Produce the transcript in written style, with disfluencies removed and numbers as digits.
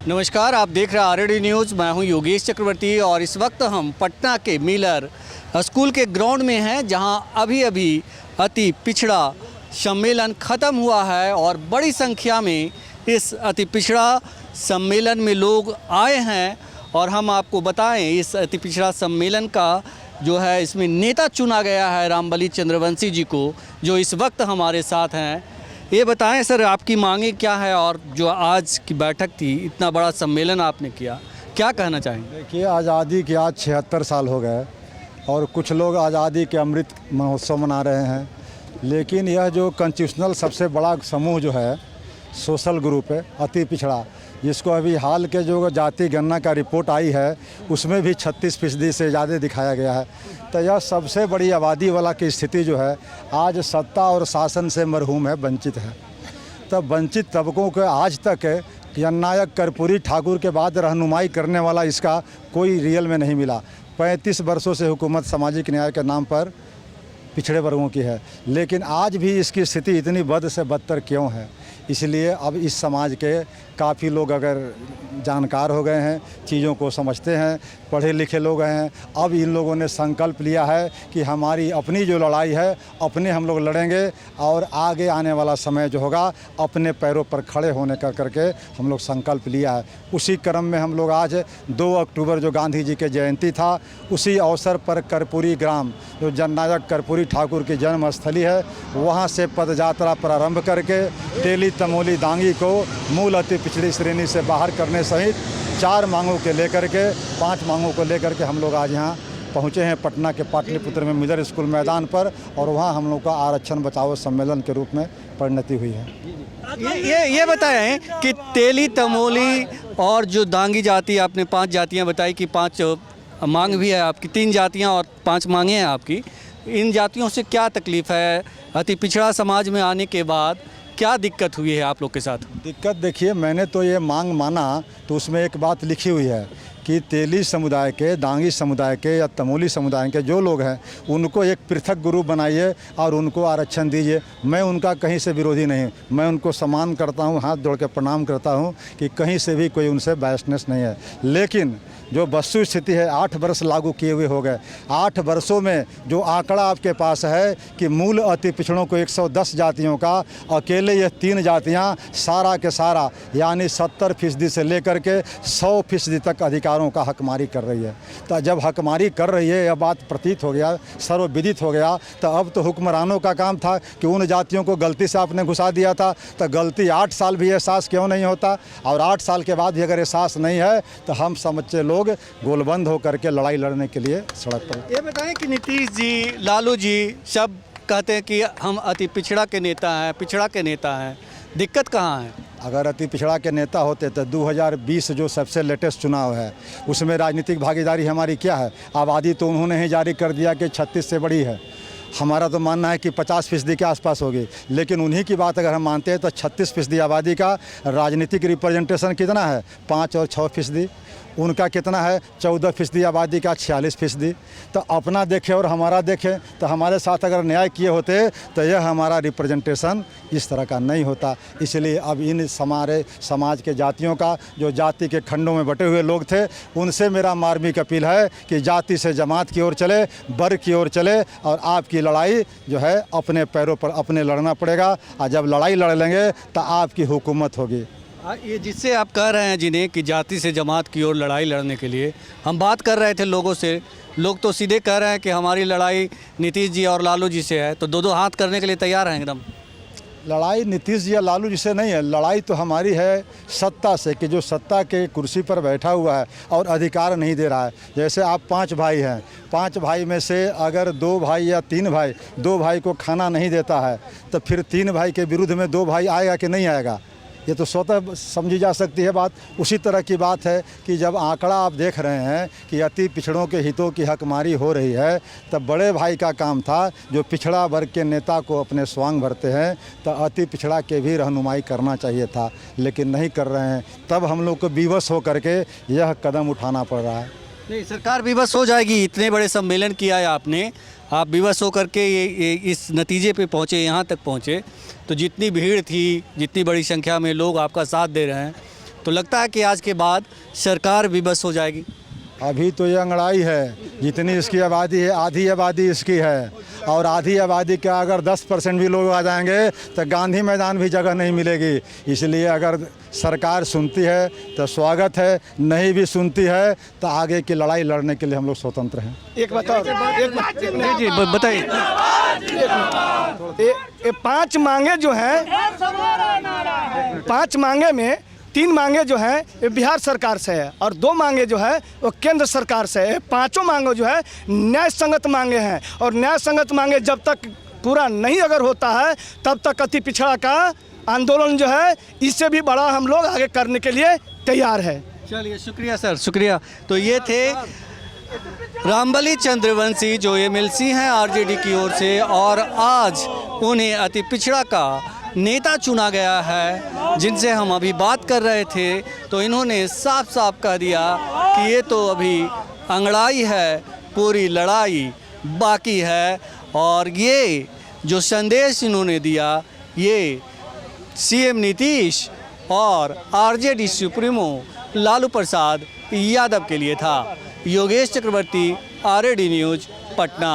नमस्कार, आप देख रहे हैं आरडी न्यूज़। मैं हूं योगेश चक्रवर्ती और इस वक्त हम पटना के मिलर स्कूल के ग्राउंड में हैं, जहां अभी अभी अति पिछड़ा सम्मेलन ख़त्म हुआ है और बड़ी संख्या में इस अति पिछड़ा सम्मेलन में लोग आए हैं। और हम आपको बताएं, इस अति पिछड़ा सम्मेलन का जो है इसमें नेता चुना गया है रामबली चंद्रवंशी जी को, जो इस वक्त हमारे साथ हैं। ये बताएं सर, आपकी मांगे क्या है और जो आज की बैठक थी, इतना बड़ा सम्मेलन आपने किया, क्या कहना चाहेंगे? देखिए, आज़ादी के आज 76 साल हो गए और कुछ लोग आज़ादी के अमृत महोत्सव मना रहे हैं, लेकिन यह जो कॉन्स्टिट्यूशनल सबसे बड़ा समूह जो है, सोशल ग्रुप है अति पिछड़ा, जिसको अभी हाल के जो जाति गणना का रिपोर्ट आई है उसमें भी 36% से ज़्यादा दिखाया गया है। तो यह सबसे बड़ी आबादी वाला की स्थिति जो है आज सत्ता और शासन से मरहूम है, वंचित है। तब वंचित तबकों को आज तक जननायक कर्पूरी ठाकुर के बाद रहनुमाई करने वाला इसका कोई रियल में नहीं मिला। 35 वर्षों से हुकूमत सामाजिक न्याय के नाम पर पिछड़े वर्गों की है, लेकिन आज भी इसकी स्थिति इतनी बद से बदतर क्यों है? इसलिए अब इस समाज के काफ़ी लोग अगर जानकार हो गए हैं, चीज़ों को समझते हैं, पढ़े लिखे लोग हैं, अब इन लोगों ने संकल्प लिया है कि हमारी अपनी जो लड़ाई है अपने हम लोग लड़ेंगे और आगे आने वाला समय जो होगा अपने पैरों पर खड़े होने का करके हम लोग संकल्प लिया है। उसी क्रम में हम लोग आज 2 अक्टूबर जो गांधी जी के जयंती था, उसी अवसर पर कर्पूरी ग्राम जो जननायक कर्पूरी ठाकुर की जन्मस्थली है, वहाँ से पदयात्रा प्रारंभ करके तेली तमोली दांगी को मूल अति पिछड़ी श्रेणी से बाहर करने सहित 4 मांगों के लेकर के 5 मांगों को लेकर के हम लोग आज यहाँ पहुँचे हैं पटना के पाटलिपुत्र में मिलर स्कूल मैदान पर, और वहाँ हम लोग का आरक्षण बचाओ सम्मेलन के रूप में परिणति हुई है। ये बताएं कि तेली तमोली और जो दांगी जाति, आपने 5 जातियाँ बताई कि 5 मांग भी है आपकी, 3 जातियाँ और 5 मांगे हैं आपकी। इन जातियों से क्या तकलीफ़ है? अति पिछड़ा समाज में आने के बाद क्या दिक्कत हुई है आप लोग के साथ? दिक्कत देखिए, मैंने तो ये मांग माना तो उसमें एक बात लिखी हुई है कि तेली समुदाय के, दांगी समुदाय के या तमोली समुदाय के जो लोग हैं उनको एक पृथक ग्रुप बनाइए और उनको आरक्षण दीजिए। मैं उनका कहीं से विरोधी नहीं, मैं उनको सम्मान करता हूँ, हाथ जोड़ के प्रणाम करता हूँ कि कहीं से भी कोई उनसे बायसनेस नहीं है। लेकिन जो वस्तु स्थिति है, 8 वर्ष लागू किए हुए हो गए, 8 वर्षों में जो आंकड़ा आपके पास है कि मूल अति पिछड़ों को 110 जातियों का अकेले ये 3 जातियां सारा के सारा यानी 70% से लेकर के 100% तक अधिकारों का हकमारी कर रही है। तो जब हकमारी कर रही है, यह बात प्रतीत हो गया, सर्वविदित हो गया, तो अब तो हुक्मरानों का काम था कि उन जातियों को गलती से आपने घुसा दिया था, तो गलती 8 साल भी एहसास क्यों नहीं होता? और 8 साल के बाद भी अगर एहसास नहीं है तो हम समझते लोग गोलबंद होकर के लड़ाई लड़ने के लिए सड़क पर। ये बताएं कि नीतीश जी, लालू जी सब कहते हैं कि हम अति पिछड़ा के नेता हैं, पिछड़ा के नेता हैं, दिक्कत कहाँ है? अगर अति पिछड़ा के नेता होते तो 2020 जो सबसे लेटेस्ट चुनाव है उसमें राजनीतिक भागीदारी हमारी क्या है? आबादी तो उन्होंने ही जारी कर दिया कि 36 से बड़ी है। हमारा तो मानना है कि 50% के आसपास होगी, लेकिन उन्हीं की बात अगर हम मानते हैं तो 36% आबादी का राजनीतिक रिप्रेजेंटेशन कितना है? 5 और 6%। उनका कितना है? 14% आबादी का 46%। तो अपना देखें और हमारा देखें, तो हमारे साथ अगर न्याय किए होते तो यह हमारा रिप्रेजेंटेशन इस तरह का नहीं होता। इसलिए अब इन हमारे समाज के जातियों का, जो जाति के खंडों में बटे हुए लोग थे, उनसे मेरा मार्मिक अपील है कि जाति से जमात की ओर चले, वर्ग की ओर चले, और आपकी लड़ाई जो है अपने पैरों पर अपने लड़ना पड़ेगा। और जब लड़ाई लड़ लेंगे तो आपकी हुकूमत होगी। ये जिससे आप कह रहे हैं जिन्हें कि जाति से जमात की ओर लड़ाई लड़ने के लिए हम बात कर रहे थे लोगों से, लोग तो सीधे कह रहे हैं कि हमारी लड़ाई नीतीश जी और लालू जी से है, तो 2-2 हाथ करने के लिए तैयार हैं एकदम। लड़ाई नीतीश जी या लालू जी से नहीं है, लड़ाई तो हमारी है सत्ता से, कि जो सत्ता के कुर्सी पर बैठा हुआ है और अधिकार नहीं दे रहा है। जैसे आप 5 भाई हैं, 5 भाई में से अगर 2 भाई या 3 भाई, 2 भाई को खाना नहीं देता है, तो फिर 3 भाई के विरुद्ध में 2 भाई आएगा कि नहीं आएगा? ये तो स्वतः समझी जा सकती है बात। उसी तरह की बात है कि जब आंकड़ा आप देख रहे हैं कि अति पिछड़ों के हितों की हकमारी हो रही है, तब बड़े भाई का काम था जो पिछड़ा वर्ग के नेता को अपने स्वांग भरते हैं, तो अति पिछड़ा के भी रहनुमाई करना चाहिए था, लेकिन नहीं कर रहे हैं। तब हम लोग को विवश हो करके यह कदम उठाना पड़ रहा है। नहीं, सरकार विवश हो जाएगी। इतने बड़े सम्मेलन किया है आपने, आप विवश होकर के ये इस नतीजे पे पहुँचे, यहाँ तक पहुँचे, तो जितनी भीड़ थी, जितनी बड़ी संख्या में लोग आपका साथ दे रहे हैं, तो लगता है कि आज के बाद सरकार भी बस हो जाएगी। अभी तो ये अंगड़ाई है, जितनी इसकी आबादी है आधी आबादी इसकी है, और आधी आबादी का अगर 10% भी लोग आ जाएंगे तो गांधी मैदान भी जगह नहीं मिलेगी। इसलिए अगर सरकार सुनती है तो स्वागत है, नहीं भी सुनती है तो आगे की लड़ाई लड़ने के लिए हम लोग स्वतंत्र हैं। एक बताओ, जी बताइए। ये 5 मांगे जो हैं, 5 मांगे में 3 मांगे जो हैं ये बिहार सरकार से है और 2 मांगे जो है वो केंद्र सरकार से है। 5 मांगे जो है न्याय संगत मांगे हैं, और न्याय संगत मांगे जब तक पूरा नहीं अगर होता है तब तक अति पिछड़ा का आंदोलन जो है इससे भी बड़ा हम लोग आगे करने के लिए तैयार है। चलिए, शुक्रिया सर, शुक्रिया। तो ये थे रामबली चंद्रवंशी जो एमएलसी हैं आरजेडी की ओर से, और आज उन्हें अति पिछड़ा का नेता चुना गया है। जिनसे हम अभी बात कर रहे थे तो इन्होंने साफ साफ कह दिया कि ये तो अभी अंगड़ाई है, पूरी लड़ाई बाकी है। और ये जो संदेश इन्होंने दिया ये सीएम नीतीश और आरजेडी सुप्रीमो लालू प्रसाद यादव के लिए था। योगेश चक्रवर्ती, आरएडी न्यूज़, पटना।